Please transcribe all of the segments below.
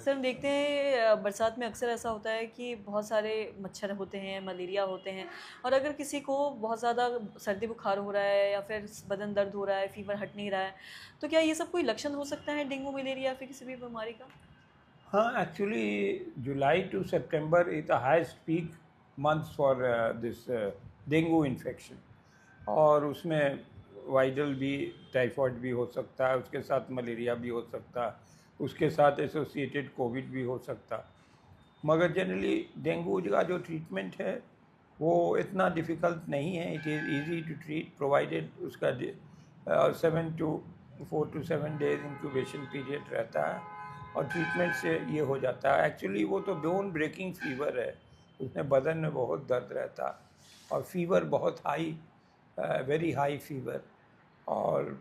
अक्सर हम देखते हैं बरसात में अक्सर ऐसा होता है कि बहुत सारे मच्छर होते हैं, मलेरिया होते हैं और अगर किसी को बहुत ज़्यादा सर्दी बुखार हो रहा है या फिर बदन दर्द हो रहा है, फीवर हट नहीं रहा है, तो क्या ये सब कोई लक्षण हो सकता है डेंगू, मलेरिया या फिर किसी भी बीमारी का? हाँ, actually July to September is the highest peak months for this dengue infection. और उसमें वायरल भी, टाइफाइड भी हो सकता है, उसके साथ मलेरिया भी हो सकता है, उसके साथ एसोसिएटेड कोविड भी हो सकता है। मगर जनरली डेंगू का जो ट्रीटमेंट है वो इतना डिफ़िकल्ट नहीं है। It is easy to treat provided उसका 4 to 7 डेज इंक्यूबेशन पीरियड रहता है और ट्रीटमेंट से ये हो जाता है। एक्चुअली वो तो बोन ब्रेकिंग फीवर है, उसमें बदन में बहुत दर्द रहता है और फीवर बहुत हाई, वेरी हाई फीवर, और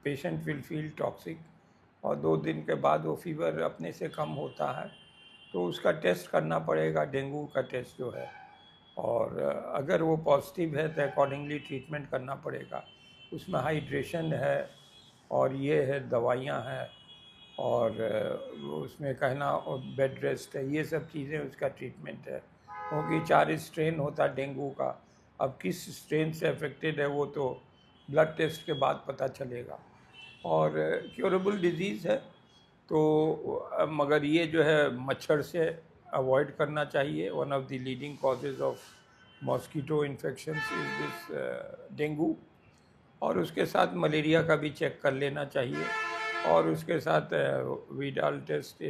पेशेंट विल फील टॉक्सिक। और 2 दिन के बाद वो फीवर अपने से कम होता है, तो उसका टेस्ट करना पड़ेगा, डेंगू का टेस्ट जो है। और अगर वो पॉजिटिव है तो अकॉर्डिंगली ट्रीटमेंट करना पड़ेगा। उसमें हाइड्रेशन है और ये है, दवाइयाँ हैं, और उसमें कहना और बेड रेस्ट है, ये सब चीज़ें उसका ट्रीटमेंट है। क्योंकि 4 स्ट्रेन होता है डेंगू का। अब किस स्ट्रेन से अफेक्टेड है वो तो ब्लड टेस्ट के बाद पता चलेगा। और क्योरेबल डिजीज़ है, तो मगर ये जो है मच्छर से अवॉइड करना चाहिए। One of the leading causes of mosquito infections is this dengue. और उसके साथ मलेरिया का भी चेक कर लेना चाहिए, और उसके साथ वीडाल टेस्ट,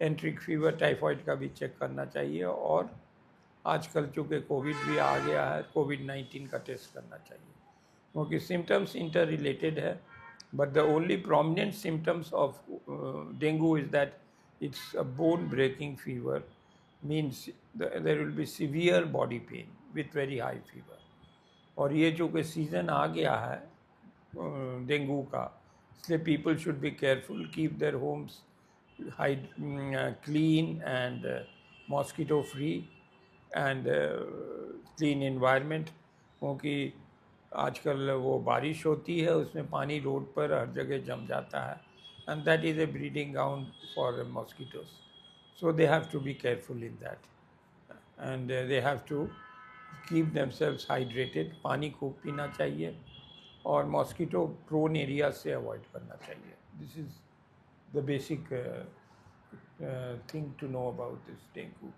एंट्रिक फीवर, टाइफाइड का भी चेक करना चाहिए। और आजकल चूँकि कोविड भी आ गया है, कोविड-19 का टेस्ट करना चाहिए, क्योंकि सिम्टम्स इंटर रिलेटेड है। But the only prominent symptoms of dengue is that it's a bone breaking fever, means there will be severe body pain with very high fever। और ये जो कि सीज़न आ गया है डेंगू का, इसलिए people should be careful, keep their homes clean and mosquito free and clean environment. क्योंकि आजकल वो बारिश होती है, उसमें पानी रोड पर हर जगह जम जाता है, and that is a breeding ground for mosquitoes. So they have to be careful in that, and they have to keep themselves hydrated. पानी खूब पीना चाहिए और मॉस्किटो प्रोन एरिया से अवॉइड करना चाहिए। This is the basic thing to know about this dengue.